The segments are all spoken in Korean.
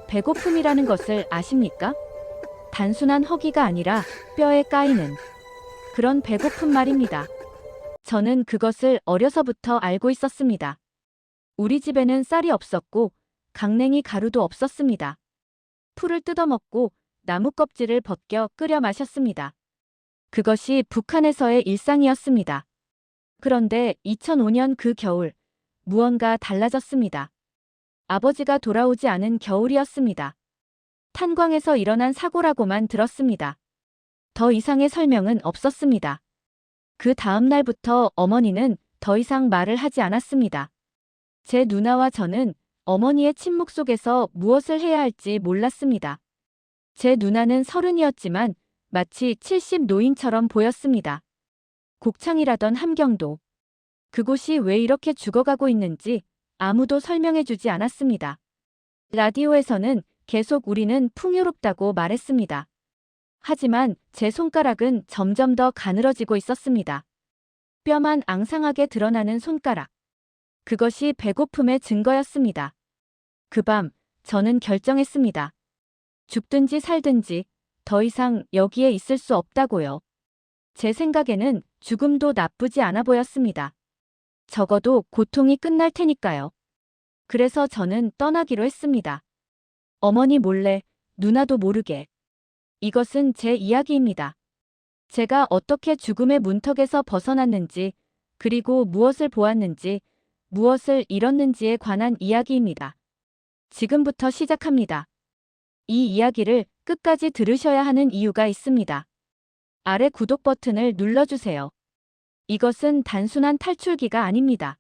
배고픔이라는 것을 아십니까? 단순한 허기가 아니라 뼈에 까이는 그런 배고픔 말입니다. 저는 그것을 어려서부터 알고 있었습니다. 우리 집에는 쌀이 없었고 강냉이 가루도 없었습니다. 풀을 뜯어먹고 나무 껍질을 벗겨 끓여 마셨습니다. 그것이 북한에서의 일상이었습니다. 그런데 2005년 그 겨울, 무언가 달라졌습니다. 아버지가 돌아오지 않은 겨울이었습니다. 탄광에서 일어난 사고라고만 들었습니다. 더 이상의 설명은 없었습니다. 그 다음 날부터 어머니는 더 이상 말을 하지 않았습니다. 제 누나와 저는 어머니의 침묵 속에서 무엇을 해야 할지 몰랐습니다. 제 누나는 30이었지만 마치 70 노인처럼 보였습니다. 곡창이라던 함경도. 그곳이 왜 이렇게 죽어가고 있는지 아무도 설명해주지 않았습니다. 라디오에서는 계속 우리는 풍요롭다고 말했습니다. 하지만 제 손가락은 점점 더 가늘어지고 있었습니다. 뼈만 앙상하게 드러나는 손가락. 그것이 배고픔의 증거였습니다. 그 밤, 저는 결정했습니다. 죽든지 살든지 더 이상 여기에 있을 수 없다고요. 제 생각에는 죽음도 나쁘지 않아 보였습니다. 적어도 고통이 끝날 테니까요. 그래서 저는 떠나기로 했습니다. 어머니 몰래, 누나도 모르게. 이것은 제 이야기입니다. 제가 어떻게 죽음의 문턱에서 벗어났는지, 그리고 무엇을 보았는지, 무엇을 잃었는지에 관한 이야기입니다. 지금부터 시작합니다. 이 이야기를 끝까지 들으셔야 하는 이유가 있습니다. 아래 구독 버튼을 눌러주세요. 이것은 단순한 탈출기가 아닙니다.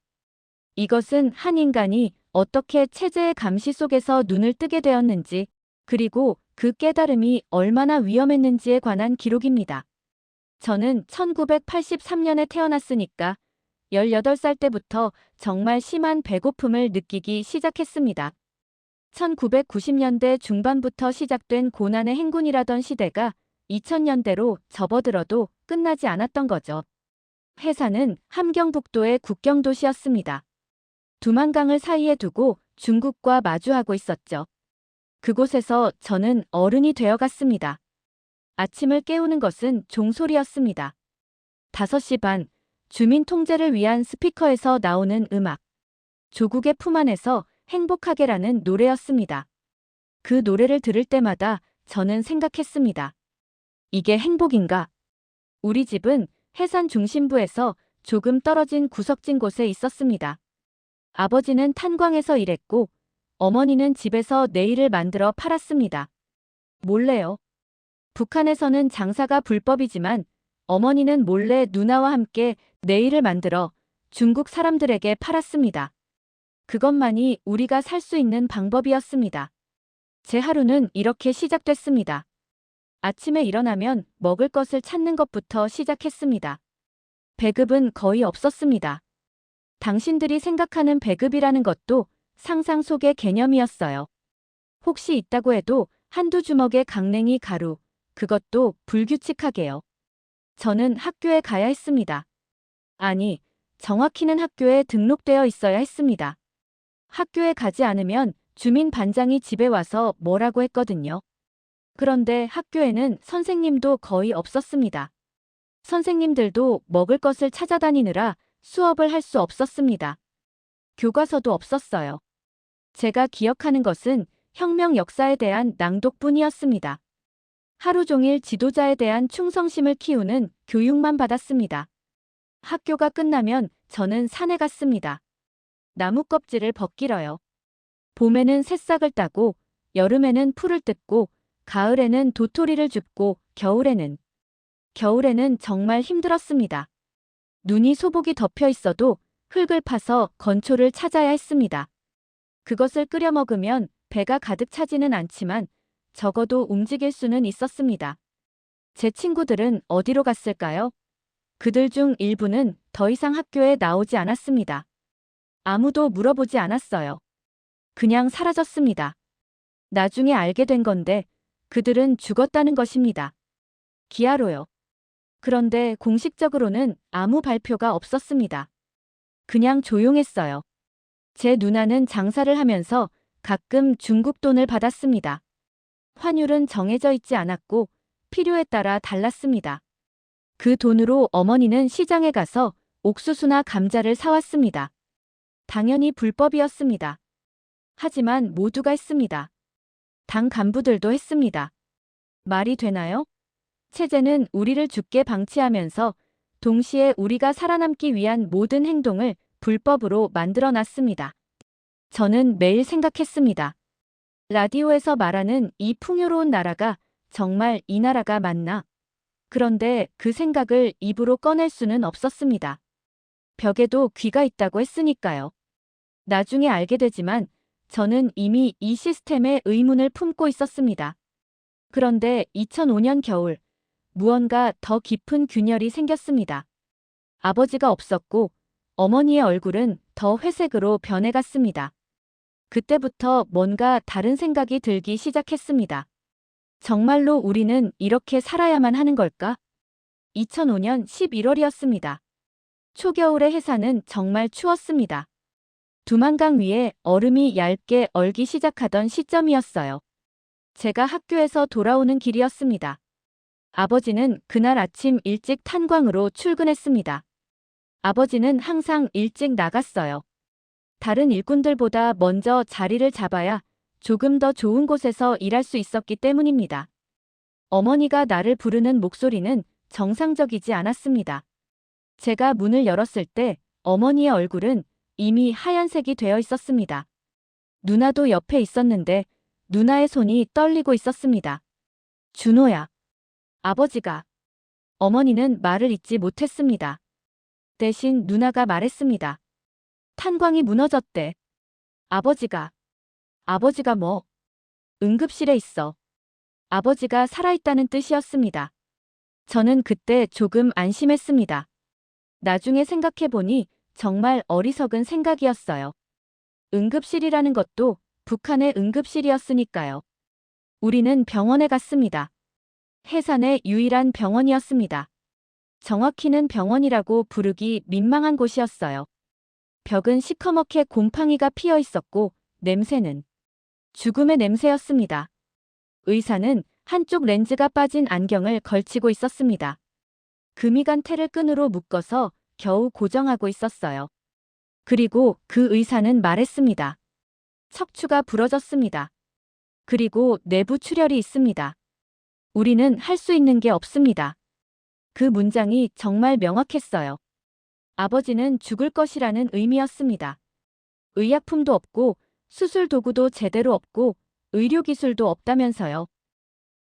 이것은 한 인간이 어떻게 체제의 감시 속에서 눈을 뜨게 되었는지, 그리고 그 깨달음이 얼마나 위험했는지에 관한 기록입니다. 저는 1983년에 태어났으니까 18살 때부터 정말 심한 배고픔을 느끼기 시작했습니다. 1990년대 중반부터 시작된 고난의 행군이라던 시대가 2000년대로 접어들어도 끝나지 않았던 거죠. 해산은 함경북도의 국경도시였습니다. 두만강을 사이에 두고 중국과 마주하고 있었죠. 그곳에서 저는 어른이 되어갔습니다. 아침을 깨우는 것은 종소리였습니다. 5시 반, 주민 통제를 위한 스피커에서 나오는 음악. 조국의 품 안에서 행복하게라는 노래였습니다. 그 노래를 들을 때마다 저는 생각했습니다. 이게 행복인가? 우리 집은 해산 중심부에서 조금 떨어진 구석진 곳에 있었습니다. 아버지는 탄광에서 일했고 어머니는 집에서 네일을 만들어 팔았습니다. 몰래요. 북한에서는 장사가 불법이지만 어머니는 몰래 누나와 함께 네일을 만들어 중국 사람들에게 팔았습니다. 그것만이 우리가 살 수 있는 방법이었습니다. 제 하루는 이렇게 시작됐습니다. 아침에 일어나면 먹을 것을 찾는 것부터 시작했습니다. 배급은 거의 없었습니다. 당신들이 생각하는 배급이라는 것도 상상 속의 개념이었어요. 혹시 있다고 해도 한두 주먹의 강냉이 가루, 그것도 불규칙하게요. 저는 학교에 가야 했습니다. 아니, 정확히는 학교에 등록되어 있어야 했습니다. 학교에 가지 않으면 주민 반장이 집에 와서 뭐라고 했거든요. 그런데 학교에는 선생님도 거의 없었습니다. 선생님들도 먹을 것을 찾아다니느라 수업을 할 수 없었습니다. 교과서도 없었어요. 제가 기억하는 것은 혁명 역사에 대한 낭독뿐이었습니다. 하루 종일 지도자에 대한 충성심을 키우는 교육만 받았습니다. 학교가 끝나면 저는 산에 갔습니다. 나무 껍질을 벗기러요. 봄에는 새싹을 따고, 여름에는 풀을 뜯고, 가을에는 도토리를 줍고, 겨울에는 정말 힘들었습니다. 눈이 소복이 덮여 있어도 흙을 파서 건초를 찾아야 했습니다. 그것을 끓여 먹으면 배가 가득 차지는 않지만 적어도 움직일 수는 있었습니다. 제 친구들은 어디로 갔을까요? 그들 중 일부는 더 이상 학교에 나오지 않았습니다. 아무도 물어보지 않았어요. 그냥 사라졌습니다. 나중에 알게 된 건데 그들은 죽었다는 것입니다. 기아로요. 그런데 공식적으로는 아무 발표가 없었습니다. 그냥 조용했어요. 제 누나는 장사를 하면서 가끔 중국 돈을 받았습니다. 환율은 정해져 있지 않았고 필요에 따라 달랐습니다. 그 돈으로 어머니는 시장에 가서 옥수수나 감자를 사왔습니다. 당연히 불법이었습니다. 하지만 모두가 했습니다. 당 간부들도 했습니다. 말이 되나요? 체제는 우리를 죽게 방치하면서 동시에 우리가 살아남기 위한 모든 행동을 불법으로 만들어 놨습니다. 저는 매일 생각했습니다. 라디오에서 말하는 이 풍요로운 나라가 정말 이 나라가 맞나? 그런데 그 생각을 입으로 꺼낼 수는 없었습니다. 벽에도 귀가 있다고 했으니까요. 나중에 알게 되지만 저는 이미 이 시스템에 의문을 품고 있었습니다. 그런데 2005년 겨울, 무언가 더 깊은 균열이 생겼습니다. 아버지가 없었고 어머니의 얼굴은 더 회색으로 변해갔습니다. 그때부터 뭔가 다른 생각이 들기 시작했습니다. 정말로 우리는 이렇게 살아야만 하는 걸까? 2005년 11월이었습니다. 초겨울의 해산은 정말 추웠습니다. 두만강 위에 얼음이 얇게 얼기 시작하던 시점이었어요. 제가 학교에서 돌아오는 길이었습니다. 아버지는 그날 아침 일찍 탄광으로 출근했습니다. 아버지는 항상 일찍 나갔어요. 다른 일꾼들보다 먼저 자리를 잡아야 조금 더 좋은 곳에서 일할 수 있었기 때문입니다. 어머니가 나를 부르는 목소리는 정상적이지 않았습니다. 제가 문을 열었을 때 어머니의 얼굴은 이미 하얀색이 되어 있었습니다. 누나도 옆에 있었는데 누나의 손이 떨리고 있었습니다. 준호야. 아버지가. 어머니는 말을 잇지 못했습니다. 대신 누나가 말했습니다. 탄광이 무너졌대. 아버지가. 아버지가 뭐? 응급실에 있어. 아버지가 살아있다는 뜻이었습니다. 저는 그때 조금 안심했습니다. 나중에 생각해보니 정말 어리석은 생각이었어요. 응급실이라는 것도 북한의 응급실이었으니까요. 우리는 병원에 갔습니다. 해산의 유일한 병원이었습니다. 정확히는 병원이라고 부르기 민망한 곳이었어요. 벽은 시커멓게 곰팡이가 피어 있었고 냄새는 죽음의 냄새였습니다. 의사는 한쪽 렌즈가 빠진 안경을 걸치고 있었습니다. 금이 간 테를 끈으로 묶어서 겨우 고정하고 있었어요. 그리고 그 의사는 말했습니다. 척추가 부러졌습니다. 그리고 내부 출혈이 있습니다. 우리는 할 수 있는 게 없습니다. 그 문장이 정말 명확했어요. 아버지는 죽을 것이라는 의미였습니다. 의약품도 없고 수술 도구도 제대로 없고 의료기술도 없다면서요.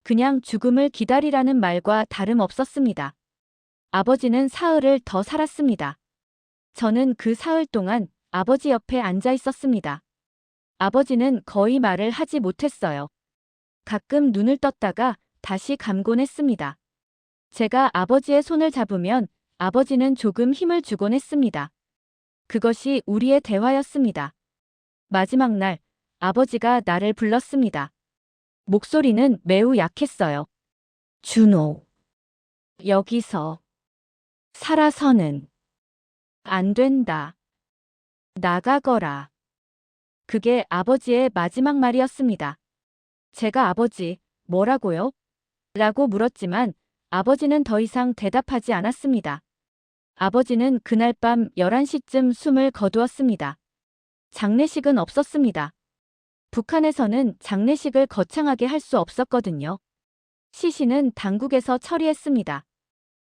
그냥 죽음을 기다리라는 말과 다름없었습니다. 아버지는 사흘을 더 살았습니다. 저는 그 사흘 동안 아버지 옆에 앉아 있었습니다. 아버지는 거의 말을 하지 못했어요. 가끔 눈을 떴다가 다시 감곤 했습니다. 제가 아버지의 손을 잡으면 아버지는 조금 힘을 주곤 했습니다. 그것이 우리의 대화였습니다. 마지막 날, 아버지가 나를 불렀습니다. 목소리는 매우 약했어요. 준호. 여기서 살아서는 안 된다. 나가거라. 그게 아버지의 마지막 말이었습니다. 제가 아버지, 뭐라고요? 라고 물었지만 아버지는 더 이상 대답하지 않았습니다. 아버지는 그날 밤 11시쯤 숨을 거두었습니다. 장례식은 없었습니다. 북한에서는 장례식을 거창하게 할 수 없었거든요. 시신은 당국에서 처리했습니다.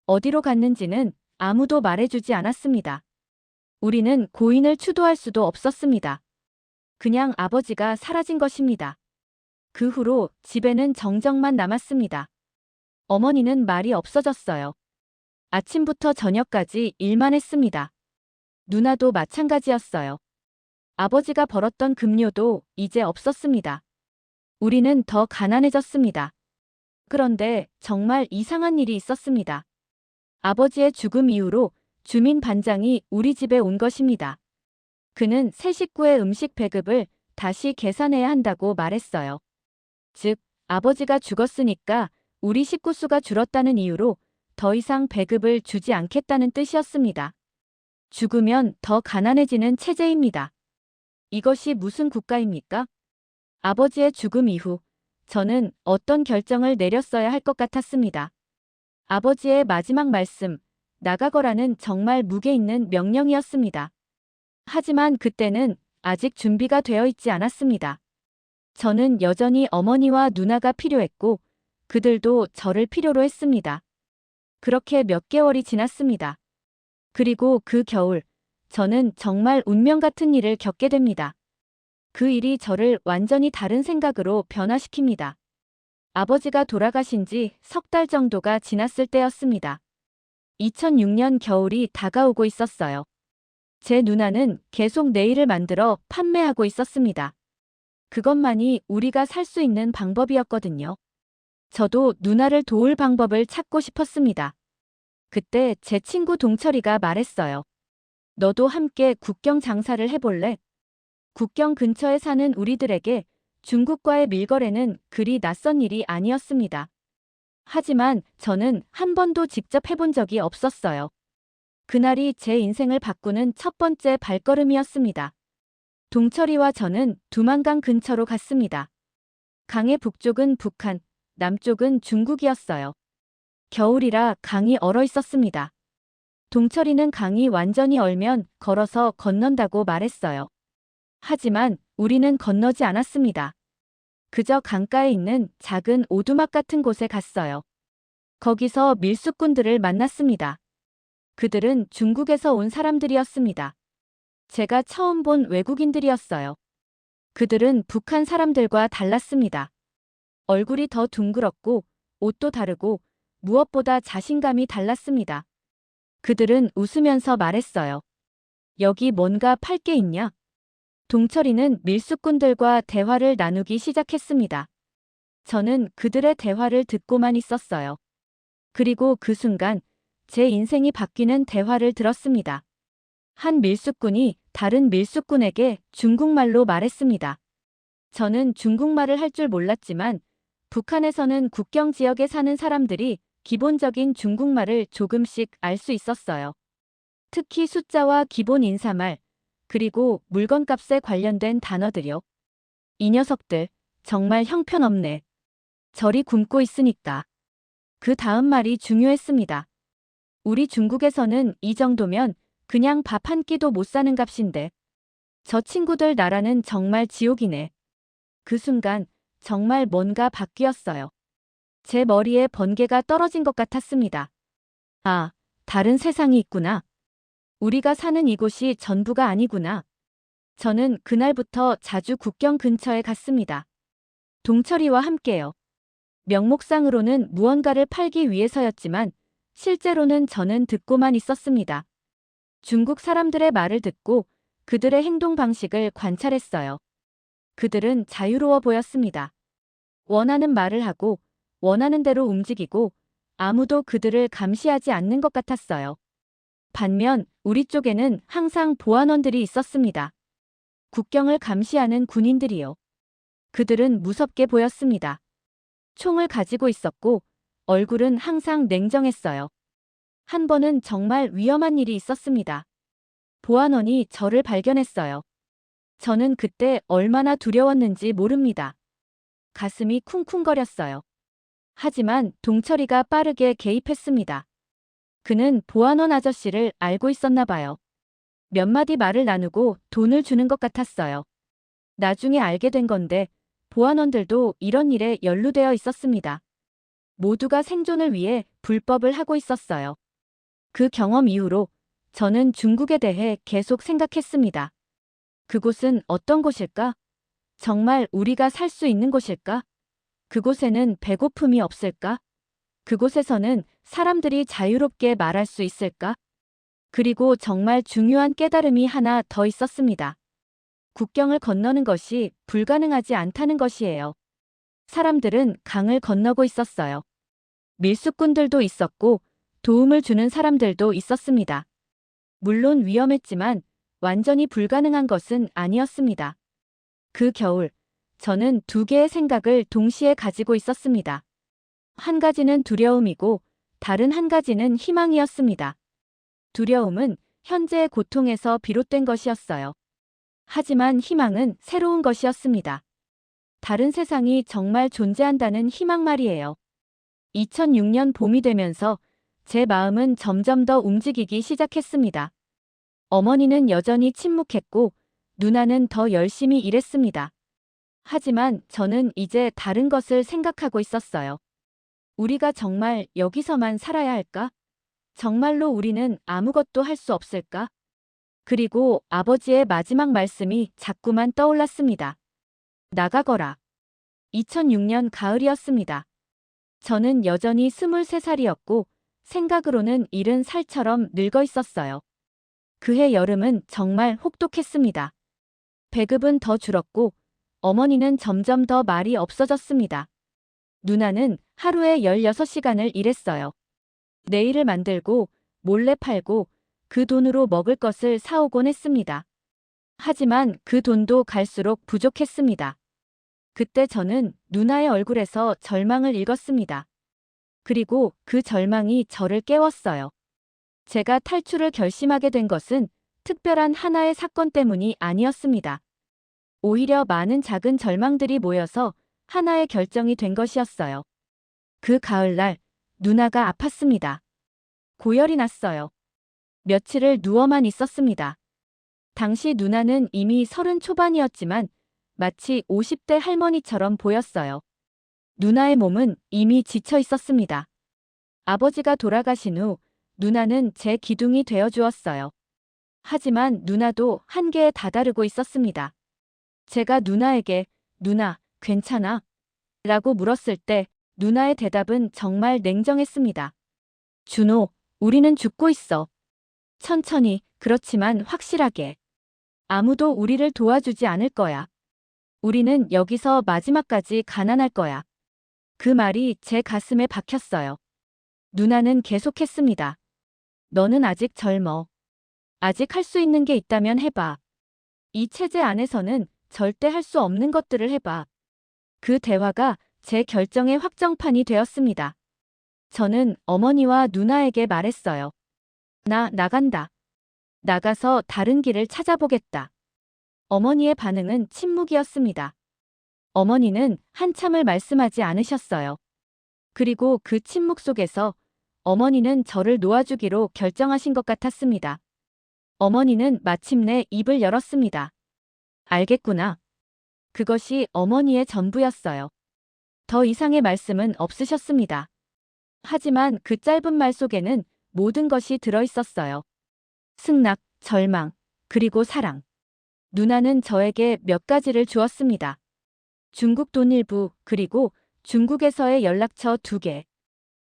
어디로 갔는지는 아무도 말해주지 않았습니다. 우리는 고인을 추도할 수도 없었습니다. 그냥 아버지가 사라진 것입니다. 그 후로 집에는 정적만 남았습니다. 어머니는 말이 없어졌어요. 아침부터 저녁까지 일만 했습니다. 누나도 마찬가지였어요. 아버지가 벌었던 급료도 이제 없었습니다. 우리는 더 가난해졌습니다. 그런데 정말 이상한 일이 있었습니다. 아버지의 죽음 이후로 주민 반장이 우리 집에 온 것입니다. 그는 새 식구의 음식 배급을 다시 계산해야 한다고 말했어요. 즉, 아버지가 죽었으니까 우리 식구 수가 줄었다는 이유로 더 이상 배급을 주지 않겠다는 뜻이었습니다. 죽으면 더 가난해지는 체제입니다. 이것이 무슨 국가입니까? 아버지의 죽음 이후 저는 어떤 결정을 내렸어야 할 것 같았습니다. 아버지의 마지막 말씀, 나가거라는 정말 무게 있는 명령이었습니다. 하지만 그때는 아직 준비가 되어 있지 않았습니다. 저는 여전히 어머니와 누나가 필요했고 그들도 저를 필요로 했습니다. 그렇게 몇 개월이 지났습니다. 그리고 그 겨울, 저는 정말 운명 같은 일을 겪게 됩니다. 그 일이 저를 완전히 다른 생각으로 변화시킵니다. 아버지가 돌아가신 지 석 달 정도가 지났을 때였습니다. 2006년 겨울이 다가오고 있었어요. 제 누나는 계속 네일을 만들어 판매하고 있었습니다. 그것만이 우리가 살 수 있는 방법이었거든요. 저도 누나를 도울 방법을 찾고 싶었습니다. 그때 제 친구 동철이가 말했어요. 너도 함께 국경 장사를 해볼래? 국경 근처에 사는 우리들에게 중국과의 밀거래는 그리 낯선 일이 아니었습니다. 하지만 저는 한 번도 직접 해본 적이 없었어요. 그날이 제 인생을 바꾸는 첫 번째 발걸음이었습니다. 동철이와 저는 두만강 근처로 갔습니다. 강의 북쪽은 북한, 남쪽은 중국이었어요. 겨울이라 강이 얼어 있었습니다. 동철이는 강이 완전히 얼면 걸어서 건넌다고 말했어요. 하지만 우리는 건너지 않았습니다. 그저 강가에 있는 작은 오두막 같은 곳에 갔어요. 거기서 밀수꾼들을 만났습니다. 그들은 중국에서 온 사람들이었습니다. 제가 처음 본 외국인들이었어요. 그들은 북한 사람들과 달랐습니다. 얼굴이 더 둥그렇고 옷도 다르고 무엇보다 자신감이 달랐습니다. 그들은 웃으면서 말했어요. 여기 뭔가 팔 게 있냐? 동철이는 밀수꾼들과 대화를 나누기 시작했습니다. 저는 그들의 대화를 듣고만 있었어요. 그리고 그 순간 제 인생이 바뀌는 대화를 들었습니다. 한 밀수꾼이 다른 밀수꾼에게 중국말로 말했습니다. 저는 중국말을 할 줄 몰랐지만 북한에서는 국경 지역에 사는 사람들이 기본적인 중국말을 조금씩 알 수 있었어요. 특히 숫자와 기본 인사말, 그리고 물건값에 관련된 단어들요. 이 녀석들, 정말 형편없네. 저리 굶고 있으니까. 그 다음 말이 중요했습니다. 우리 중국에서는 이 정도면 그냥 밥 한 끼도 못 사는 값인데. 저 친구들 나라는 정말 지옥이네. 그 순간 정말 뭔가 바뀌었어요. 제 머리에 번개가 떨어진 것 같았습니다. 아, 다른 세상이 있구나. 우리가 사는 이곳이 전부가 아니구나. 저는 그날부터 자주 국경 근처에 갔습니다. 동철이와 함께요. 명목상으로는 무언가를 팔기 위해서였지만 실제로는 저는 듣고만 있었습니다. 중국 사람들의 말을 듣고 그들의 행동 방식을 관찰했어요. 그들은 자유로워 보였습니다. 원하는 말을 하고 원하는 대로 움직이고 아무도 그들을 감시하지 않는 것 같았어요. 반면 우리 쪽에는 항상 보안원들이 있었습니다. 국경을 감시하는 군인들이요. 그들은 무섭게 보였습니다. 총을 가지고 있었고 얼굴은 항상 냉정했어요. 한 번은 정말 위험한 일이 있었습니다. 보안원이 저를 발견했어요. 저는 그때 얼마나 두려웠는지 모릅니다. 가슴이 쿵쿵거렸어요. 하지만 동철이가 빠르게 개입했습니다. 그는 보안원 아저씨를 알고 있었나 봐요. 몇 마디 말을 나누고 돈을 주는 것 같았어요. 나중에 알게 된 건데 보안원들도 이런 일에 연루되어 있었습니다. 모두가 생존을 위해 불법을 하고 있었어요. 그 경험 이후로 저는 중국에 대해 계속 생각했습니다. 그곳은 어떤 곳일까? 정말 우리가 살 수 있는 곳일까? 그곳에는 배고픔이 없을까? 그곳에서는 사람들이 자유롭게 말할 수 있을까? 그리고 정말 중요한 깨달음이 하나 더 있었습니다. 국경을 건너는 것이 불가능하지 않다는 것이에요. 사람들은 강을 건너고 있었어요. 밀수꾼들도 있었고 도움을 주는 사람들도 있었습니다. 물론 위험했지만 완전히 불가능한 것은 아니었습니다. 그 겨울, 저는 두 개의 생각을 동시에 가지고 있었습니다. 한 가지는 두려움이고 다른 한 가지는 희망이었습니다. 두려움은 현재의 고통에서 비롯된 것이었어요. 하지만 희망은 새로운 것이었습니다. 다른 세상이 정말 존재한다는 희망 말이에요. 2006년 봄이 되면서 제 마음은 점점 더 움직이기 시작했습니다. 어머니는 여전히 침묵했고 누나는 더 열심히 일했습니다. 하지만 저는 이제 다른 것을 생각하고 있었어요. 우리가 정말 여기서만 살아야 할까? 정말로 우리는 아무것도 할 수 없을까? 그리고 아버지의 마지막 말씀이 자꾸만 떠올랐습니다. 나가거라. 2006년 가을이었습니다. 저는 여전히 23살이었고 생각으로는 70살처럼 늙어 있었어요. 그해 여름은 정말 혹독했습니다. 배급은 더 줄었고 어머니는 점점 더 말이 없어졌습니다. 누나는 하루에 16시간을 일했어요. 내일을 만들고 몰래 팔고 그 돈으로 먹을 것을 사오곤 했습니다. 하지만 그 돈도 갈수록 부족했습니다. 그때 저는 누나의 얼굴에서 절망을 읽었습니다. 그리고 그 절망이 저를 깨웠어요. 제가 탈출을 결심하게 된 것은 특별한 하나의 사건 때문이 아니었습니다. 오히려 많은 작은 절망들이 모여서 하나의 결정이 된 것이었어요. 그 가을날 누나가 아팠습니다. 고열이 났어요. 며칠을 누워만 있었습니다. 당시 누나는 이미 30 초반이었지만 마치 50대 할머니처럼 보였어요. 누나의 몸은 이미 지쳐 있었습니다. 아버지가 돌아가신 후 누나는 제 기둥이 되어 주었어요. 하지만 누나도 한계에 다다르고 있었습니다. 제가 누나에게 누나, 괜찮아? 라고 물었을 때 누나의 대답은 정말 냉정했습니다. 준호, 우리는 죽고 있어. 천천히, 그렇지만 확실하게. 아무도 우리를 도와주지 않을 거야. 우리는 여기서 마지막까지 가난할 거야. 그 말이 제 가슴에 박혔어요. 누나는 계속했습니다. 너는 아직 젊어. 아직 할 수 있는 게 있다면 해봐. 이 체제 안에서는 절대 할 수 없는 것들을 해봐. 그 대화가 제 결정의 확정판이 되었습니다. 저는 어머니와 누나에게 말했어요. 나 나간다. 나가서 다른 길을 찾아보겠다. 어머니의 반응은 침묵이었습니다. 어머니는 한참을 말씀하지 않으셨어요. 그리고 그 침묵 속에서 어머니는 저를 놓아주기로 결정하신 것 같았습니다. 어머니는 마침내 입을 열었습니다. 알겠구나. 그것이 어머니의 전부였어요. 더 이상의 말씀은 없으셨습니다. 하지만 그 짧은 말 속에는 모든 것이 들어있었어요. 승낙, 절망, 그리고 사랑. 누나는 저에게 몇 가지를 주었습니다. 중국 돈 일부, 그리고 중국에서의 연락처 2개.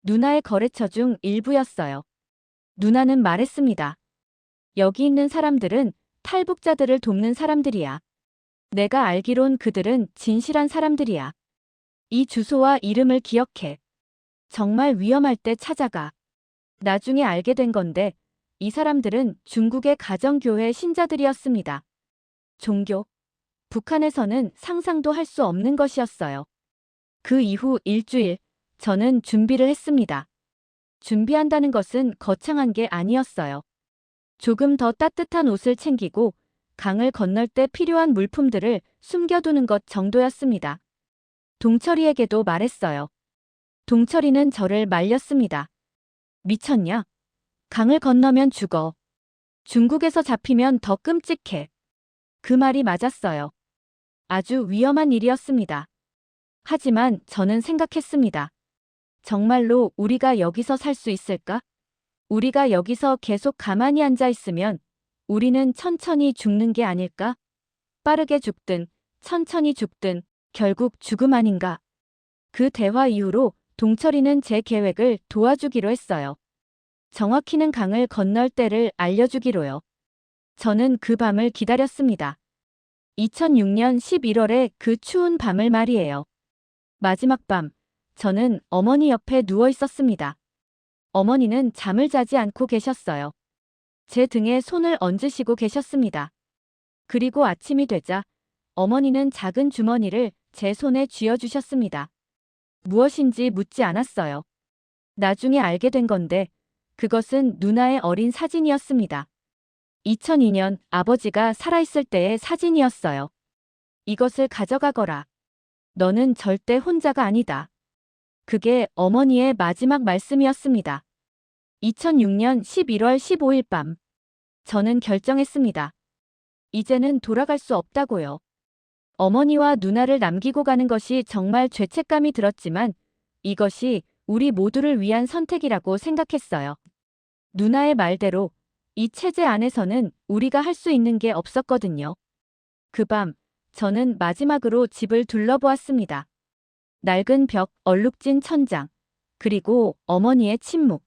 누나의 거래처 중 일부였어요. 누나는 말했습니다. 여기 있는 사람들은 탈북자들을 돕는 사람들이야. 내가 알기론 그들은 진실한 사람들이야. 이 주소와 이름을 기억해. 정말 위험할 때 찾아가. 나중에 알게 된 건데 이 사람들은 중국의 가정교회 신자들이었습니다. 종교. 북한에서는 상상도 할 수 없는 것이었어요. 그 이후 일주일, 저는 준비를 했습니다. 준비한다는 것은 거창한 게 아니었어요. 조금 더 따뜻한 옷을 챙기고 강을 건널 때 필요한 물품들을 숨겨두는 것 정도였습니다. 동철이에게도 말했어요. 동철이는 저를 말렸습니다. 미쳤냐? 강을 건너면 죽어. 중국에서 잡히면 더 끔찍해. 그 말이 맞았어요. 아주 위험한 일이었습니다. 하지만 저는 생각했습니다. 정말로 우리가 여기서 살 수 있을까? 우리가 여기서 계속 가만히 앉아 있으면 우리는 천천히 죽는 게 아닐까? 빠르게 죽든 천천히 죽든 결국 죽음 아닌가? 그 대화 이후로 동철이는 제 계획을 도와주기로 했어요. 정확히는 강을 건널 때를 알려주기로요. 저는 그 밤을 기다렸습니다. 2006년 11월의 그 추운 밤을 말이에요. 마지막 밤, 저는 어머니 옆에 누워 있었습니다. 어머니는 잠을 자지 않고 계셨어요. 제 등에 손을 얹으시고 계셨습니다. 그리고 아침이 되자 어머니는 작은 주머니를 제 손에 쥐어주셨습니다. 무엇인지 묻지 않았어요. 나중에 알게 된 건데 그것은 누나의 어린 사진이었습니다. 2002년 아버지가 살아있을 때의 사진이었어요. 이것을 가져가거라. 너는 절대 혼자가 아니다. 그게 어머니의 마지막 말씀이었습니다. 2006년 11월 15일 밤. 저는 결정했습니다. 이제는 돌아갈 수 없다고요. 어머니와 누나를 남기고 가는 것이 정말 죄책감이 들었지만 이것이 우리 모두를 위한 선택이라고 생각했어요. 누나의 말대로 이 체제 안에서는 우리가 할 수 있는 게 없었거든요. 그 밤, 저는 마지막으로 집을 둘러보았습니다. 낡은 벽, 얼룩진 천장, 그리고 어머니의 침묵.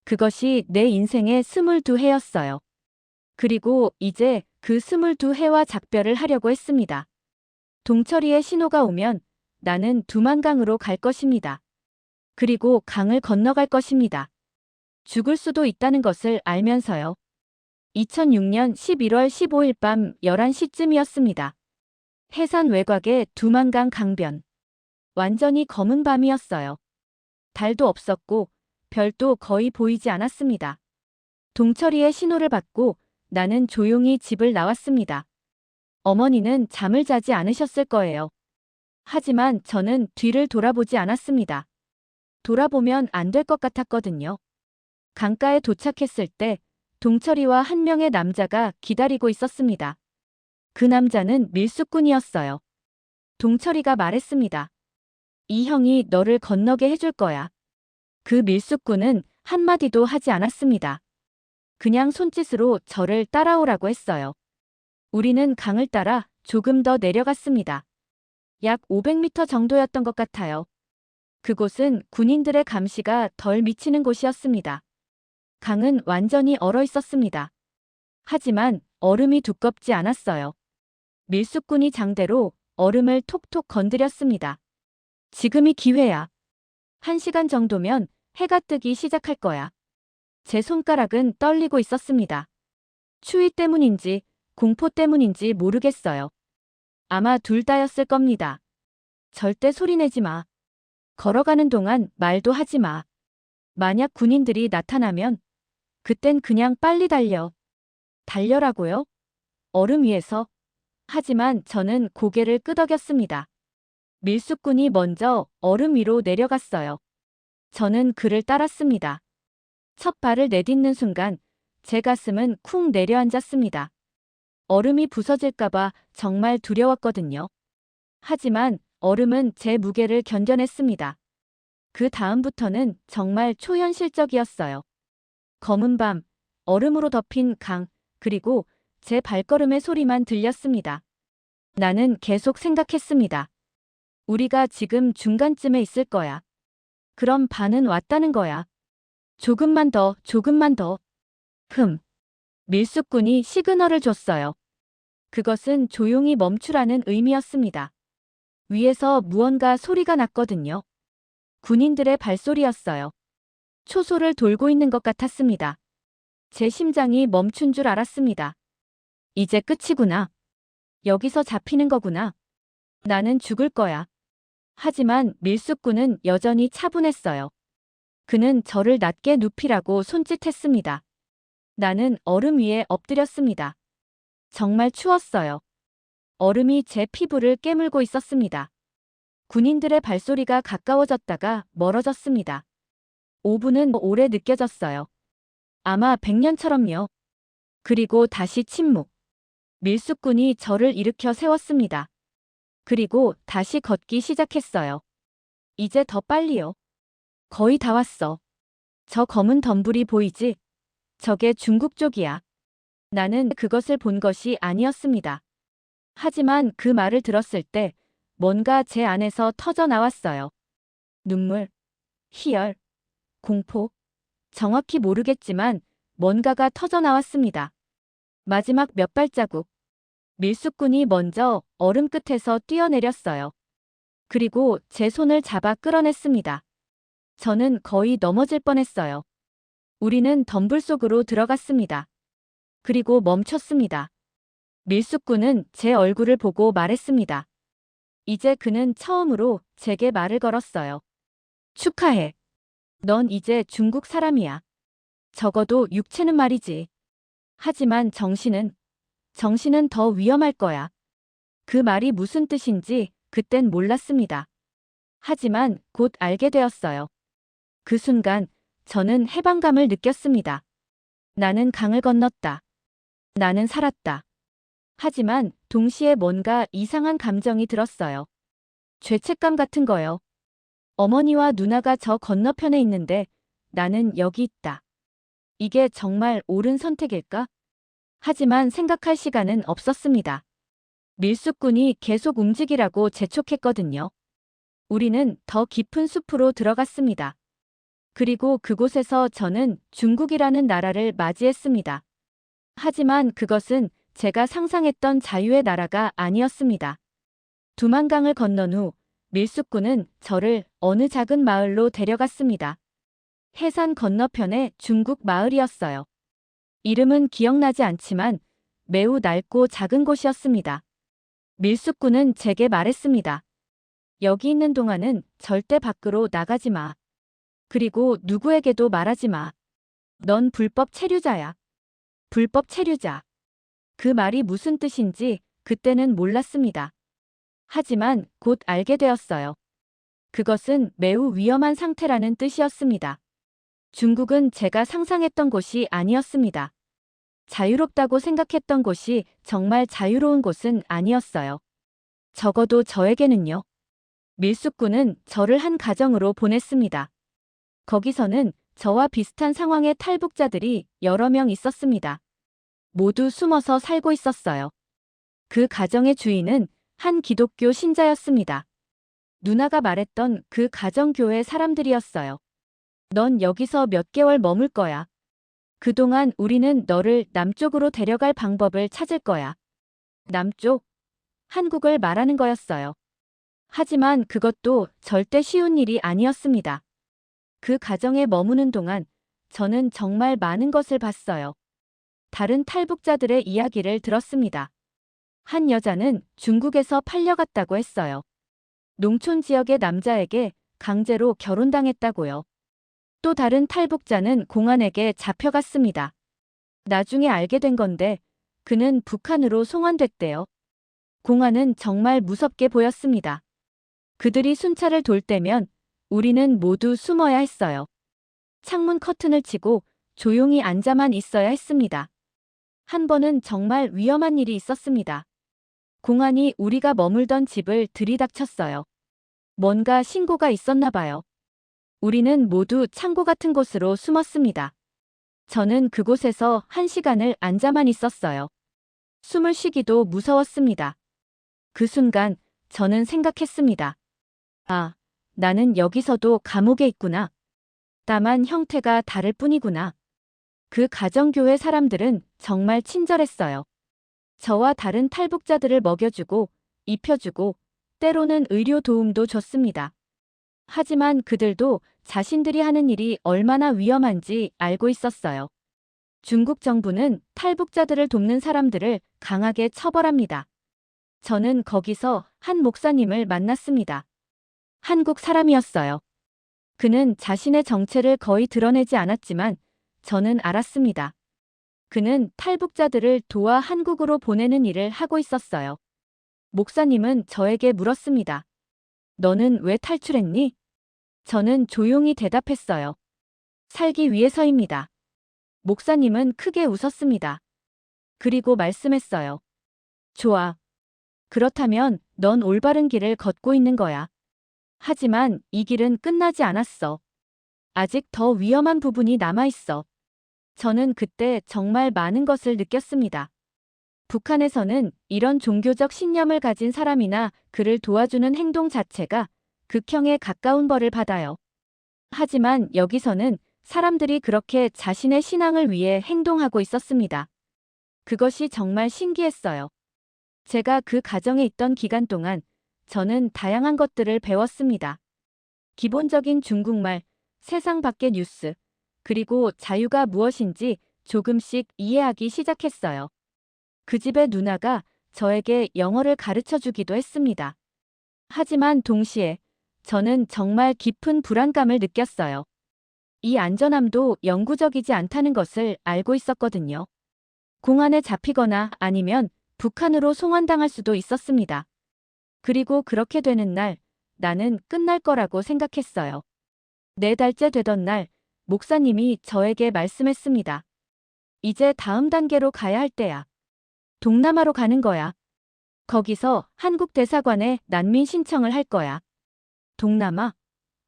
그것이 내 인생의 22해였어요. 그리고 이제 그 22해와 작별을 하려고 했습니다. 동철이의 신호가 오면 나는 두만강으로 갈 것입니다. 그리고 강을 건너갈 것입니다. 죽을 수도 있다는 것을 알면서요. 2006년 11월 15일 밤 11시쯤이었습니다. 해산 외곽의 두만강 강변. 완전히 검은 밤이었어요. 달도 없었고 별도 거의 보이지 않았습니다. 동철이의 신호를 받고 나는 조용히 집을 나왔습니다. 어머니는 잠을 자지 않으셨을 거예요. 하지만 저는 뒤를 돌아보지 않았습니다. 돌아보면 안 될 것 같았거든요. 강가에 도착했을 때 동철이와 한 명의 남자가 기다리고 있었습니다. 그 남자는 밀수꾼이었어요. 동철이가 말했습니다. 이 형이 너를 건너게 해줄 거야. 그 밀수꾼은 한마디도 하지 않았습니다. 그냥 손짓으로 저를 따라오라고 했어요. 우리는 강을 따라 조금 더 내려갔습니다. 약 500m 정도였던 것 같아요. 그곳은 군인들의 감시가 덜 미치는 곳이었습니다. 강은 완전히 얼어 있었습니다. 하지만 얼음이 두껍지 않았어요. 밀수꾼이 장대로 얼음을 톡톡 건드렸습니다. 지금이 기회야. 1시간 정도면 해가 뜨기 시작할 거야. 제 손가락은 떨리고 있었습니다. 추위 때문인지 공포 때문인지 모르겠어요. 아마 둘 다였을 겁니다. 절대 소리내지 마. 걸어가는 동안 말도 하지 마. 만약 군인들이 나타나면 그땐 그냥 빨리 달려. 달려라고요? 얼음 위에서. 하지만 저는 고개를 끄덕였습니다. 밀수꾼이 먼저 얼음 위로 내려갔어요. 저는 그를 따랐습니다. 첫 발을 내딛는 순간 제 가슴은 쿵 내려앉았습니다. 얼음이 부서질까봐 정말 두려웠거든요. 하지만 얼음은 제 무게를 견뎌냈습니다. 그 다음부터는 정말 초현실적이었어요. 검은 밤, 얼음으로 덮인 강, 그리고 제 발걸음의 소리만 들렸습니다. 나는 계속 생각했습니다. 우리가 지금 중간쯤에 있을 거야. 그럼 반은 왔다는 거야. 조금만 더, 조금만 더. 밀수꾼이 시그널을 줬어요. 그것은 조용히 멈추라는 의미였습니다. 위에서 무언가 소리가 났거든요. 군인들의 발소리였어요. 초소를 돌고 있는 것 같았습니다. 제 심장이 멈춘 줄 알았습니다. 이제 끝이구나. 여기서 잡히는 거구나. 나는 죽을 거야. 하지만 밀수꾼은 여전히 차분했어요. 그는 저를 낮게 눕히라고 손짓했습니다. 나는 얼음 위에 엎드렸습니다. 정말 추웠어요. 얼음이 제 피부를 깨물고 있었습니다. 군인들의 발소리가 가까워졌다가 멀어졌습니다. 5분은 오래 느껴졌어요. 아마 100년처럼요. 그리고 다시 침묵. 밀수꾼이 저를 일으켜 세웠습니다. 그리고 다시 걷기 시작했어요. 이제 더 빨리요. 거의 다 왔어. 저 검은 덤불이 보이지? 저게 중국 쪽이야. 나는 그것을 본 것이 아니었습니다. 하지만 그 말을 들었을 때 뭔가 제 안에서 터져 나왔어요. 눈물, 희열, 공포. 정확히 모르겠지만 뭔가가 터져 나왔습니다. 마지막 몇 발자국. 밀수꾼이 먼저 얼음 끝에서 뛰어내렸어요. 그리고 제 손을 잡아 끌어냈습니다. 저는 거의 넘어질 뻔했어요. 우리는 덤불 속으로 들어갔습니다. 그리고 멈췄습니다. 밀수꾼은 제 얼굴을 보고 말했습니다. 이제 그는 처음으로 제게 말을 걸었어요. 축하해. 넌 이제 중국 사람이야. 적어도 육체는 말이지. 하지만 정신은 더 위험할 거야. 그 말이 무슨 뜻인지 그땐 몰랐습니다. 하지만 곧 알게 되었어요. 그 순간 저는 해방감을 느꼈습니다. 나는 강을 건넜다. 나는 살았다. 하지만 동시에 뭔가 이상한 감정이 들었어요. 죄책감 같은 거요. 어머니와 누나가 저 건너편에 있는데 나는 여기 있다. 이게 정말 옳은 선택일까? 하지만 생각할 시간은 없었습니다. 밀수꾼이 계속 움직이라고 재촉했거든요. 우리는 더 깊은 숲으로 들어갔습니다. 그리고 그곳에서 저는 중국이라는 나라를 맞이했습니다. 하지만 그것은 제가 상상했던 자유의 나라가 아니었습니다. 두만강을 건넌 후 밀수꾼은 저를 어느 작은 마을로 데려갔습니다. 해산 건너편의 중국 마을이었어요. 이름은 기억나지 않지만 매우 낡고 작은 곳이었습니다. 밀수꾼은 제게 말했습니다. 여기 있는 동안은 절대 밖으로 나가지 마. 그리고 누구에게도 말하지 마. 넌 불법 체류자야. 불법 체류자. 그 말이 무슨 뜻인지 그때는 몰랐습니다. 하지만 곧 알게 되었어요. 그것은 매우 위험한 상태라는 뜻이었습니다. 중국은 제가 상상했던 곳이 아니었습니다. 자유롭다고 생각했던 곳이 정말 자유로운 곳은 아니었어요. 적어도 저에게는요. 밀수꾼은 저를 한 가정으로 보냈습니다. 거기서는 저와 비슷한 상황의 탈북자들이 여러 명 있었습니다. 모두 숨어서 살고 있었어요. 그 가정의 주인은 한 기독교 신자였습니다. 누나가 말했던 그 가정교회 사람들이었어요. 넌 여기서 몇 개월 머물 거야. 그동안 우리는 너를 남쪽으로 데려갈 방법을 찾을 거야. 남쪽? 한국을 말하는 거였어요. 하지만 그것도 절대 쉬운 일이 아니었습니다. 그 가정에 머무는 동안 저는 정말 많은 것을 봤어요. 다른 탈북자들의 이야기를 들었습니다. 한 여자는 중국에서 팔려갔다고 했어요. 농촌 지역의 남자에게 강제로 결혼당했다고요. 또 다른 탈북자는 공안에게 잡혀갔습니다. 나중에 알게 된 건데 그는 북한으로 송환됐대요. 공안은 정말 무섭게 보였습니다. 그들이 순찰을 돌 때면 우리는 모두 숨어야 했어요. 창문 커튼을 치고 조용히 앉아만 있어야 했습니다. 한 번은 정말 위험한 일이 있었습니다. 공안이 우리가 머물던 집을 들이닥쳤어요. 뭔가 신고가 있었나 봐요. 우리는 모두 창고 같은 곳으로 숨었습니다. 저는 그곳에서 1시간을 앉아만 있었어요. 숨을 쉬기도 무서웠습니다. 그 순간 저는 생각했습니다. 아, 나는 여기서도 감옥에 있구나. 다만 형태가 다를 뿐이구나. 그 가정교회 사람들은 정말 친절했어요. 저와 다른 탈북자들을 먹여주고 입혀주고 때로는 의료 도움도 줬습니다. 하지만 그들도 자신들이 하는 일이 얼마나 위험한지 알고 있었어요. 중국 정부는 탈북자들을 돕는 사람들을 강하게 처벌합니다. 저는 거기서 한 목사님을 만났습니다. 한국 사람이었어요. 그는 자신의 정체를 거의 드러내지 않았지만 저는 알았습니다. 그는 탈북자들을 도와 한국으로 보내는 일을 하고 있었어요. 목사님은 저에게 물었습니다. 너는 왜 탈출했니? 저는 조용히 대답했어요. 살기 위해서입니다. 목사님은 크게 웃었습니다. 그리고 말씀했어요. 좋아. 그렇다면 넌 올바른 길을 걷고 있는 거야. 하지만 이 길은 끝나지 않았어. 아직 더 위험한 부분이 남아있어. 저는 그때 정말 많은 것을 느꼈습니다. 북한에서는 이런 종교적 신념을 가진 사람이나 그를 도와주는 행동 자체가 극형에 가까운 벌을 받아요. 하지만 여기서는 사람들이 그렇게 자신의 신앙을 위해 행동하고 있었습니다. 그것이 정말 신기했어요. 제가 그 가정에 있던 기간 동안 저는 다양한 것들을 배웠습니다. 기본적인 중국말, 세상 밖의 뉴스, 그리고 자유가 무엇인지 조금씩 이해하기 시작했어요. 그 집의 누나가 저에게 영어를 가르쳐 주기도 했습니다. 하지만 동시에 저는 정말 깊은 불안감을 느꼈어요. 이 안전함도 영구적이지 않다는 것을 알고 있었거든요. 공안에 잡히거나 아니면 북한으로 송환당할 수도 있었습니다. 그리고 그렇게 되는 날, 나는 끝날 거라고 생각했어요. 4달째 되던 날, 목사님이 저에게 말씀했습니다. 이제 다음 단계로 가야 할 때야. 동남아로 가는 거야. 거기서 한국 대사관에 난민 신청을 할 거야. 동남아?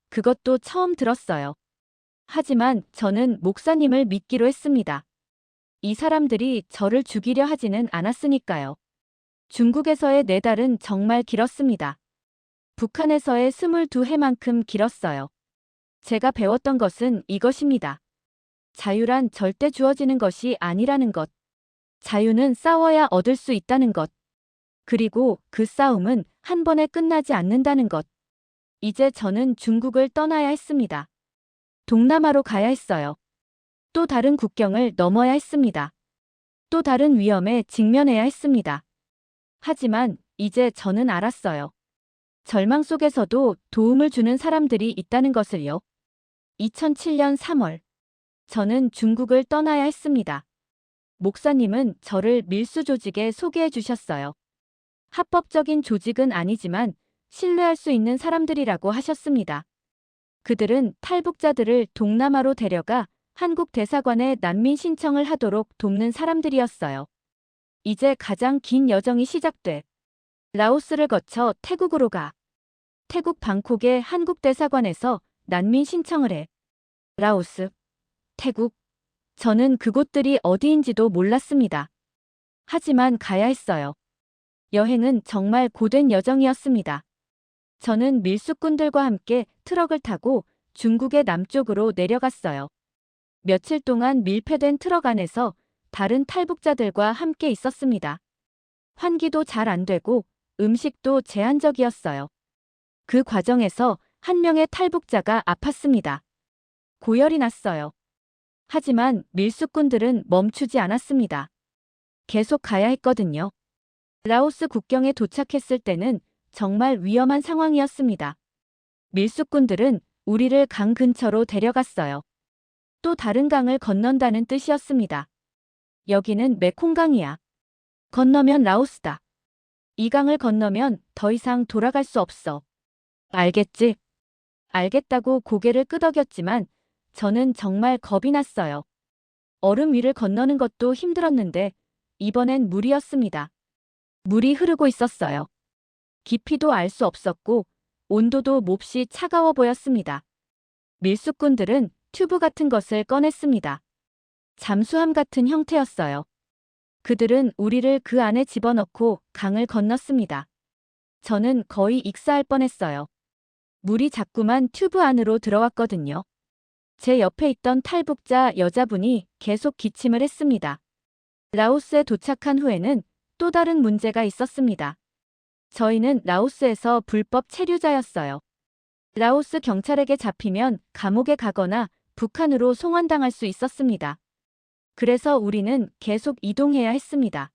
그것도 처음 들었어요. 하지만 저는 목사님을 믿기로 했습니다. 이 사람들이 저를 죽이려 하지는 않았으니까요. 중국에서의 4달은 정말 길었습니다. 북한에서의 22해만큼 길었어요. 제가 배웠던 것은 이것입니다. 자유란 절대 주어지는 것이 아니라는 것. 자유는 싸워야 얻을 수 있다는 것. 그리고 그 싸움은 한 번에 끝나지 않는다는 것. 이제 저는 중국을 떠나야 했습니다. 동남아로 가야 했어요. 또 다른 국경을 넘어야 했습니다. 또 다른 위험에 직면해야 했습니다. 하지만 이제 저는 알았어요. 절망 속에서도 도움을 주는 사람들이 있다는 것을요. 2007년 3월. 저는 중국을 떠나야 했습니다. 목사님은 저를 밀수 조직에 소개해 주셨어요. 합법적인 조직은 아니지만 신뢰할 수 있는 사람들이라고 하셨습니다. 그들은 탈북자들을 동남아로 데려가 한국 대사관에 난민 신청을 하도록 돕는 사람들이었어요. 이제 가장 긴 여정이 시작돼. 라오스를 거쳐 태국으로 가. 태국 방콕의 한국 대사관에서 난민 신청을 해. 라오스, 태국. 저는 그곳들이 어디인지도 몰랐습니다. 하지만 가야 했어요. 여행은 정말 고된 여정이었습니다. 저는 밀수꾼들과 함께 트럭을 타고 중국의 남쪽으로 내려갔어요. 며칠 동안 밀폐된 트럭 안에서 다른 탈북자들과 함께 있었습니다. 환기도 잘 안 되고 음식도 제한적이었어요. 그 과정에서 한 명의 탈북자가 아팠습니다. 고열이 났어요. 하지만 밀수꾼들은 멈추지 않았습니다. 계속 가야 했거든요. 라오스 국경에 도착했을 때는 정말 위험한 상황이었습니다. 밀수꾼들은 우리를 강 근처로 데려갔어요. 또 다른 강을 건넌다는 뜻이었습니다. 여기는 메콩강이야. 건너면 라오스다. 이 강을 건너면 더 이상 돌아갈 수 없어. 알겠지? 알겠다고 고개를 끄덕였지만 저는 정말 겁이 났어요. 얼음 위를 건너는 것도 힘들었는데 이번엔 물이었습니다. 물이 흐르고 있었어요. 깊이도 알 수 없었고 온도도 몹시 차가워 보였습니다. 밀수꾼들은 튜브 같은 것을 꺼냈습니다. 잠수함 같은 형태였어요. 그들은 우리를 그 안에 집어넣고 강을 건넜습니다. 저는 거의 익사할 뻔했어요. 물이 자꾸만 튜브 안으로 들어왔거든요. 제 옆에 있던 탈북자 여자분이 계속 기침을 했습니다. 라오스에 도착한 후에는 또 다른 문제가 있었습니다. 저희는 라오스에서 불법 체류자였어요. 라오스 경찰에게 잡히면 감옥에 가거나 북한으로 송환당할 수 있었습니다. 그래서 우리는 계속 이동해야 했습니다.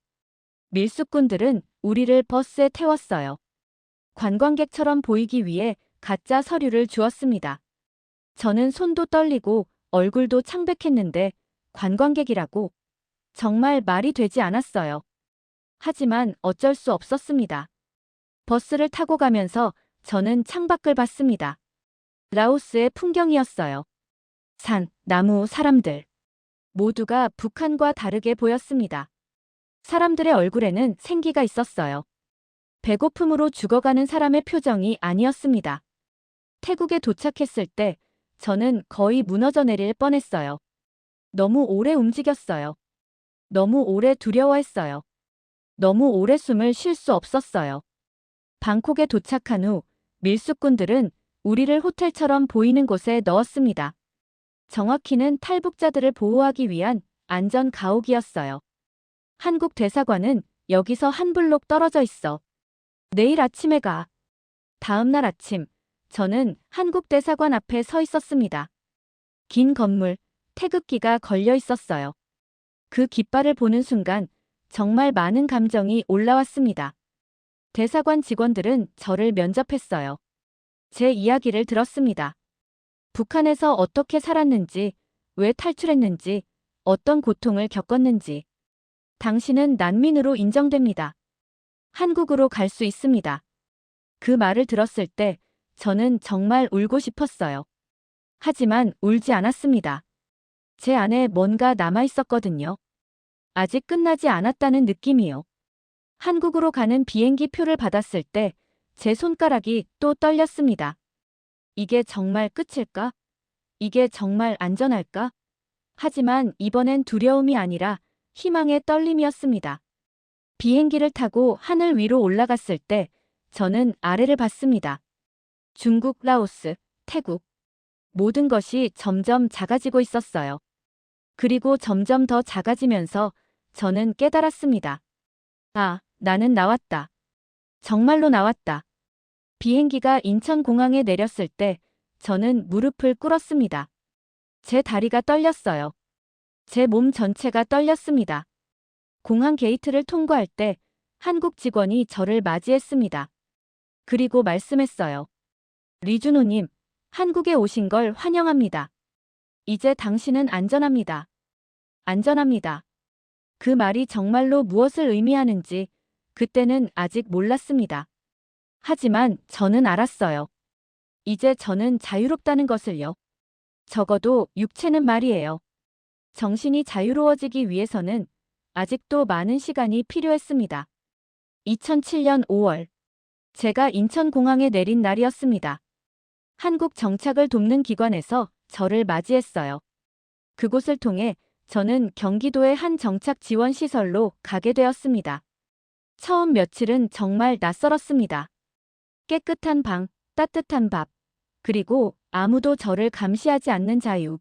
밀수꾼들은 우리를 버스에 태웠어요. 관광객처럼 보이기 위해 가짜 서류를 주었습니다. 저는 손도 떨리고 얼굴도 창백했는데 관광객이라고 정말 말이 되지 않았어요. 하지만 어쩔 수 없었습니다. 버스를 타고 가면서 저는 창밖을 봤습니다. 라오스의 풍경이었어요. 산, 나무, 사람들. 모두가 북한과 다르게 보였습니다. 사람들의 얼굴에는 생기가 있었어요. 배고픔으로 죽어가는 사람의 표정이 아니었습니다. 태국에 도착했을 때 저는 거의 무너져 내릴 뻔했어요. 너무 오래 움직였어요. 너무 오래 두려워했어요. 너무 오래 숨을 쉴 수 없었어요. 방콕에 도착한 후 밀수꾼들은 우리를 호텔처럼 보이는 곳에 넣었습니다. 정확히는 탈북자들을 보호하기 위한 안전 가옥이었어요. 한국 대사관은 여기서 한 블록 떨어져 있어. 내일 아침에 가. 다음 날 아침, 저는 한국 대사관 앞에 서 있었습니다. 긴 건물, 태극기가 걸려 있었어요. 그 깃발을 보는 순간 정말 많은 감정이 올라왔습니다. 대사관 직원들은 저를 면접했어요. 제 이야기를 들었습니다. 북한에서 어떻게 살았는지, 왜 탈출했는지, 어떤 고통을 겪었는지. 당신은 난민으로 인정됩니다. 한국으로 갈 수 있습니다. 그 말을 들었을 때 저는 정말 울고 싶었어요. 하지만 울지 않았습니다. 제 안에 뭔가 남아 있었거든요. 아직 끝나지 않았다는 느낌이요. 한국으로 가는 비행기 표를 받았을 때 제 손가락이 또 떨렸습니다. 이게 정말 끝일까? 이게 정말 안전할까? 하지만 이번엔 두려움이 아니라 희망의 떨림이었습니다. 비행기를 타고 하늘 위로 올라갔을 때 저는 아래를 봤습니다. 중국, 라오스, 태국. 모든 것이 점점 작아지고 있었어요. 그리고 점점 더 작아지면서 저는 깨달았습니다. 아, 나는 나왔다. 정말로 나왔다. 비행기가 인천공항에 내렸을 때 저는 무릎을 꿇었습니다. 제 다리가 떨렸어요. 제 몸 전체가 떨렸습니다. 공항 게이트를 통과할 때 한국 직원이 저를 맞이했습니다. 그리고 말씀했어요. 리준호님, 한국에 오신 걸 환영합니다. 이제 당신은 안전합니다. 안전합니다. 그 말이 정말로 무엇을 의미하는지 그때는 아직 몰랐습니다. 하지만 저는 알았어요. 이제 저는 자유롭다는 것을요. 적어도 육체는 말이에요. 정신이 자유로워지기 위해서는 아직도 많은 시간이 필요했습니다. 2007년 5월, 제가 인천공항에 내린 날이었습니다. 한국 정착을 돕는 기관에서 저를 맞이했어요. 그곳을 통해 저는 경기도의 한 정착 지원 시설로 가게 되었습니다. 처음 며칠은 정말 낯설었습니다. 깨끗한 방, 따뜻한 밥, 그리고 아무도 저를 감시하지 않는 자유.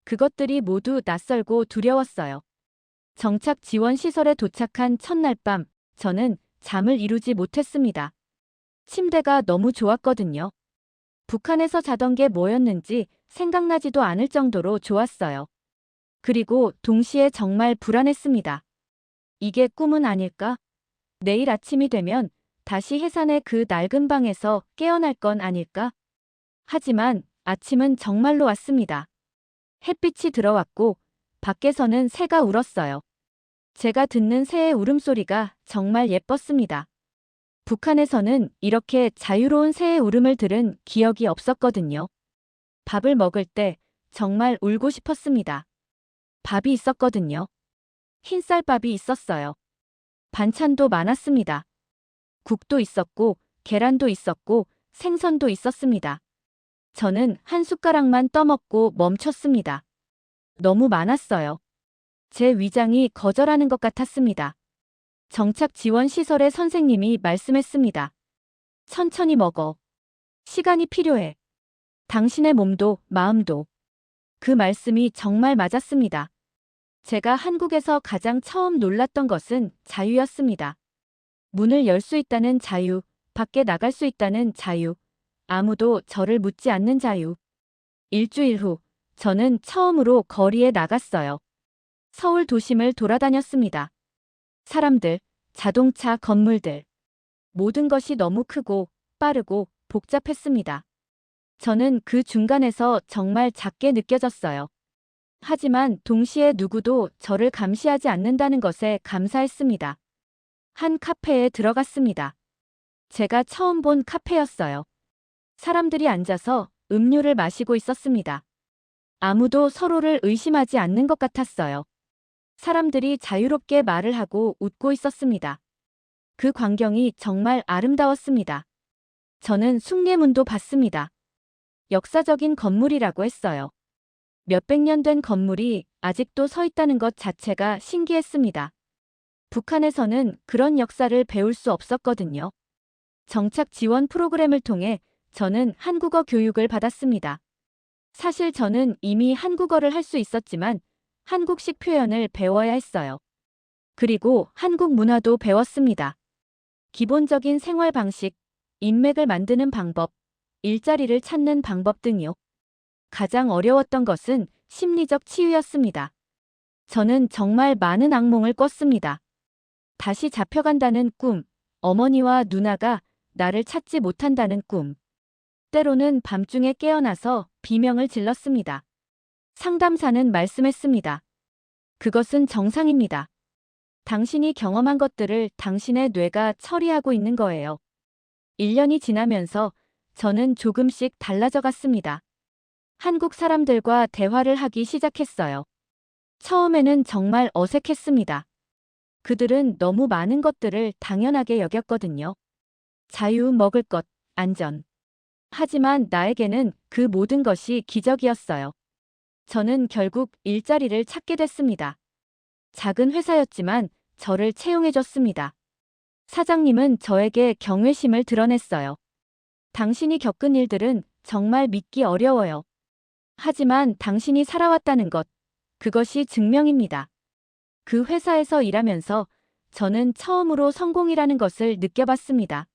그것들이 모두 낯설고 두려웠어요. 정착 지원 시설에 도착한 첫날 밤, 저는 잠을 이루지 못했습니다. 침대가 너무 좋았거든요. 북한에서 자던 게 뭐였는지 생각나지도 않을 정도로 좋았어요. 그리고 동시에 정말 불안했습니다. 이게 꿈은 아닐까? 내일 아침이 되면 다시 해산의 그 낡은 방에서 깨어날 건 아닐까? 하지만 아침은 정말로 왔습니다. 햇빛이 들어왔고 밖에서는 새가 울었어요. 제가 듣는 새의 울음소리가 정말 예뻤습니다. 북한에서는 이렇게 자유로운 새의 울음을 들은 기억이 없었거든요. 밥을 먹을 때 정말 울고 싶었습니다. 밥이 있었거든요. 흰쌀밥이 있었어요. 반찬도 많았습니다. 국도 있었고 계란도 있었고 생선도 있었습니다. 저는 한 숟가락만 떠먹고 멈췄습니다. 너무 많았어요. 제 위장이 거절하는 것 같았습니다. 정착 지원 시설의 선생님이 말씀했습니다. 천천히 먹어. 시간이 필요해. 당신의 몸도 마음도. 그 말씀이 정말 맞았습니다. 제가 한국에서 가장 처음 놀랐던 것은 자유였습니다. 문을 열 수 있다는 자유, 밖에 나갈 수 있다는 자유, 아무도 저를 묻지 않는 자유. 일주일 후, 저는 처음으로 거리에 나갔어요. 서울 도심을 돌아다녔습니다. 사람들, 자동차, 건물들. 모든 것이 너무 크고 빠르고 복잡했습니다. 저는 그 중간에서 정말 작게 느껴졌어요. 하지만 동시에 누구도 저를 감시하지 않는다는 것에 감사했습니다. 한 카페에 들어갔습니다. 제가 처음 본 카페였어요. 사람들이 앉아서 음료를 마시고 있었습니다. 아무도 서로를 의심하지 않는 것 같았어요. 사람들이 자유롭게 말을 하고 웃고 있었습니다. 그 광경이 정말 아름다웠습니다. 저는 숭례문도 봤습니다. 역사적인 건물이라고 했어요. 몇백 년 된 건물이 아직도 서 있다는 것 자체가 신기했습니다. 북한에서는 그런 역사를 배울 수 없었거든요. 정착 지원 프로그램을 통해 저는 한국어 교육을 받았습니다. 사실 저는 이미 한국어를 할 수 있었지만 한국식 표현을 배워야 했어요. 그리고 한국 문화도 배웠습니다. 기본적인 생활 방식, 인맥을 만드는 방법, 일자리를 찾는 방법 등이요. 가장 어려웠던 것은 심리적 치유였습니다. 저는 정말 많은 악몽을 꿨습니다. 다시 잡혀간다는 꿈, 어머니와 누나가 나를 찾지 못한다는 꿈. 때로는 밤중에 깨어나서 비명을 질렀습니다. 상담사는 말씀했습니다. 그것은 정상입니다. 당신이 경험한 것들을 당신의 뇌가 처리하고 있는 거예요. 1년이 지나면서 저는 조금씩 달라져 갔습니다. 한국 사람들과 대화를 하기 시작했어요. 처음에는 정말 어색했습니다. 그들은 너무 많은 것들을 당연하게 여겼거든요. 자유, 먹을 것, 안전. 하지만 나에게는 그 모든 것이 기적이었어요. 저는 결국 일자리를 찾게 됐습니다. 작은 회사였지만 저를 채용해줬습니다. 사장님은 저에게 경외심을 드러냈어요. 당신이 겪은 일들은 정말 믿기 어려워요. 하지만 당신이 살아왔다는 것, 그것이 증명입니다. 그 회사에서 일하면서 저는 처음으로 성공이라는 것을 느껴봤습니다.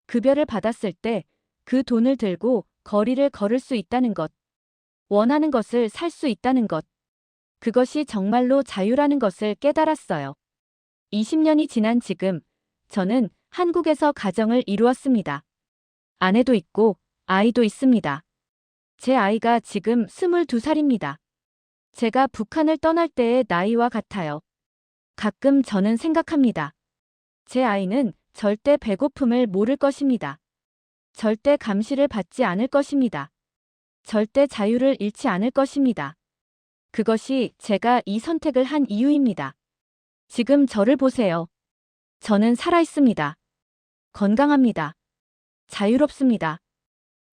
급여를 받았을 때 그 돈을 들고 거리를 걸을 수 있다는 것, 원하는 것을 살 수 있다는 것, 그것이 정말로 자유라는 것을 깨달았어요. 20년이 지난 지금, 저는 한국에서 가정을 이루었습니다. 아내도 있고 아이도 있습니다. 제 아이가 지금 22살입니다. 제가 북한을 떠날 때의 나이와 같아요. 가끔 저는 생각합니다. 제 아이는 절대 배고픔을 모를 것입니다. 절대 감시를 받지 않을 것입니다. 절대 자유를 잃지 않을 것입니다. 그것이 제가 이 선택을 한 이유입니다. 지금 저를 보세요. 저는 살아있습니다. 건강합니다. 자유롭습니다.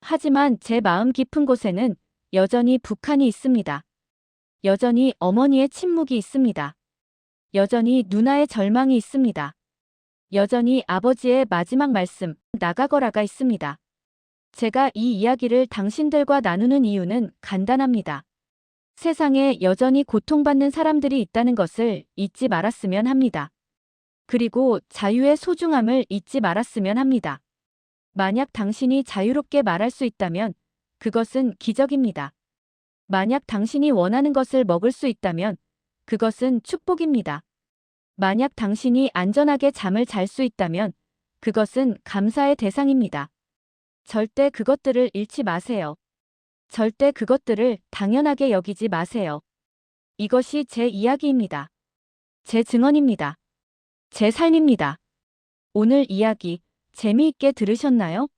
하지만 제 마음 깊은 곳에는 여전히 북한이 있습니다. 여전히 어머니의 침묵이 있습니다. 여전히 누나의 절망이 있습니다. 여전히 아버지의 마지막 말씀, 나가거라가 있습니다. 제가 이 이야기를 당신들과 나누는 이유는 간단합니다. 세상에 여전히 고통받는 사람들이 있다는 것을 잊지 말았으면 합니다. 그리고 자유의 소중함을 잊지 말았으면 합니다. 만약 당신이 자유롭게 말할 수 있다면 그것은 기적입니다. 만약 당신이 원하는 것을 먹을 수 있다면 그것은 축복입니다. 만약 당신이 안전하게 잠을 잘 수 있다면 그것은 감사의 대상입니다. 절대 그것들을 잃지 마세요. 절대 그것들을 당연하게 여기지 마세요. 이것이 제 이야기입니다. 제 증언입니다. 제 삶입니다. 오늘 이야기 재미있게 들으셨나요?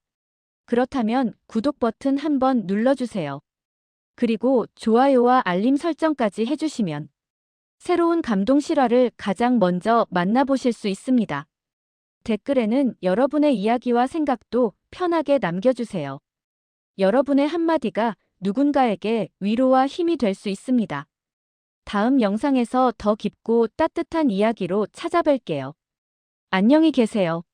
그렇다면 구독 버튼 한번 눌러주세요. 그리고 좋아요와 알림 설정까지 해주시면 새로운 감동 실화를 가장 먼저 만나보실 수 있습니다. 댓글에는 여러분의 이야기와 생각도 편하게 남겨주세요. 여러분의 한마디가 누군가에게 위로와 힘이 될 수 있습니다. 다음 영상에서 더 깊고 따뜻한 이야기로 찾아뵐게요. 안녕히 계세요.